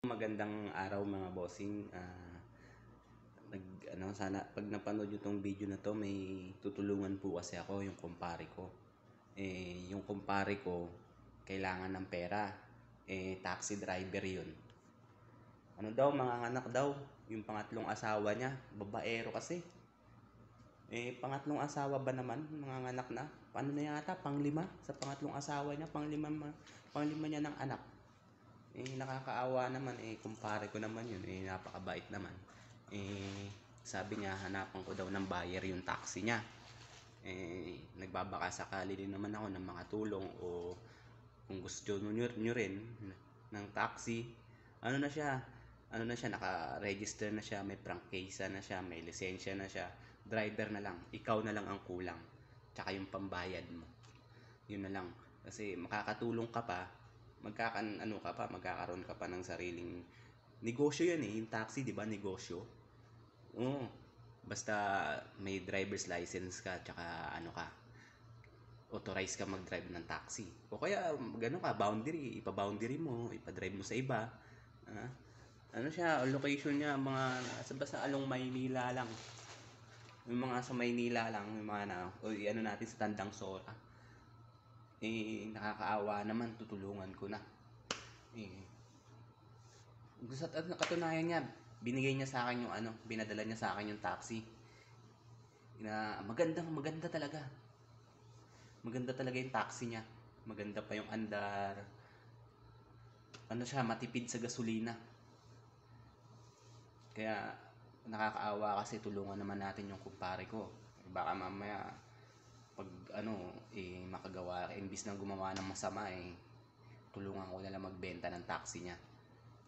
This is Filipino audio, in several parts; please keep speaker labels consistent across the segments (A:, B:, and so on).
A: Magandang araw mga bossing. Sana pag napanood nyo tong video na to, may tutulungan po kasi ako, yung kumpare ko. Yung kumpare ko, kailangan ng pera. Taxi driver yun. Ano daw, mga anak daw, yung pangatlong asawa niya, babaero kasi. Pangatlong asawa ba naman, mga anak na? Paano na yata, panglima sa pangatlong asawa niya, panglima niya ng anak. Nakakaawa naman, kumpare ko naman yun, napakabait naman. Sabi niya, hanapan ko daw ng buyer yung taxi niya. Nagbabaka sakali din naman ako ng mga tulong, o kung gusto nyo rin ng taxi. Ano na siya, naka-register na siya, may prangkisa na siya, may lisensya na siya. Driver na lang, ikaw na lang ang kulang, tsaka yung pambayad mo. Yun na lang, kasi makakatulong ka pa, magkakaroon ka pa ng sariling negosyo. Yan yung taxi, di ba? Negosyo. Oo. Basta may driver's license ka, tsaka authorized ka mag-drive ng taxi. O kaya gano'n ka, ipa-boundary mo, ipa-drive mo sa iba. Location niya, basta along Maynila lang. Yung mga sa Maynila lang, yung mga natin sa Tandang Sora. Nakakaawa naman, tutulungan ko na. Sa katunayan niya, binigay niya sa akin binadala niya sa akin yung taxi. Maganda talaga. Maganda talaga yung taxi niya. Maganda pa yung andar. Matipid sa gasolina. Kaya nakakaawa kasi, tulungan naman natin yung kumpare ko. Baka mamaya pag makagawa, imbis na gumawa ng masama, tulungan ko na lang magbenta ng taxi niya.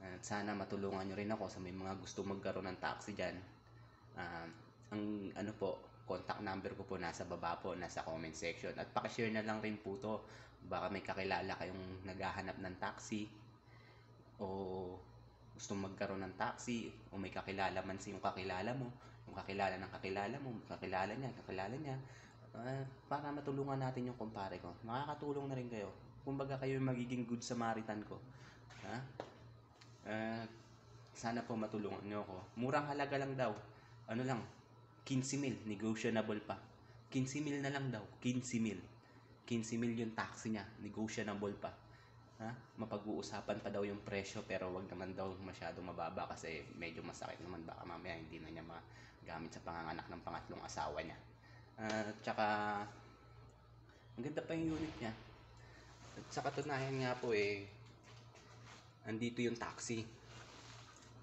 A: At sana matulungan nyo rin ako sa may mga gusto magkaroon ng taxi dyan. Ang contact number ko po nasa baba po, nasa comment section. At pakishare na lang rin po to. Baka may kakilala kayong naghahanap ng taxi, o gusto magkaroon ng taxi, o may kakilala man yung kakilala mo, yung kakilala ng kakilala mo, kakilala niya, para matulungan natin yung kumpare ko. Makakatulong na rin kayo. Kumbaga kayo yung magiging good Samaritan ko. Sana po matulungan nyo ako. Murang halaga lang daw. 15,000, negotiable pa. 15,000 na lang daw. 15,000 yung taxi niya, negotiable pa. Mapag-uusapan pa daw yung presyo, pero wag naman daw masyadong mababa kasi medyo masakit naman, baka mamaya hindi na niya magamit sa panganganak ng pangatlong asawa niya. Tsaka ang ganda pa yung unit niya. At sa katunayan nga po, andito yung taxi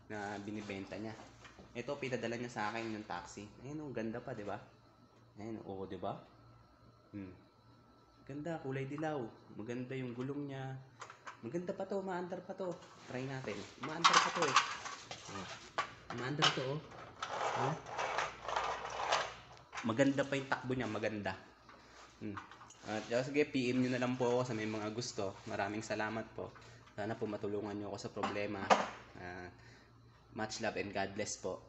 A: na binibenta niya. Ito, pinadala niya sa akin yung taxi. Ayun, ganda pa, di ba? Ayun, di ba? Ganda, kulay dilaw. Maganda yung gulong niya. Maganda pa to, maandar pa to. Try natin. Maandar pa to Maandar to, Maganda pa yung takbo niya, maganda. Sige, PM nyo na lang po ako sa may mga gusto. Maraming salamat po. Sana po matulungan nyo ako sa problema. Much love and God bless po.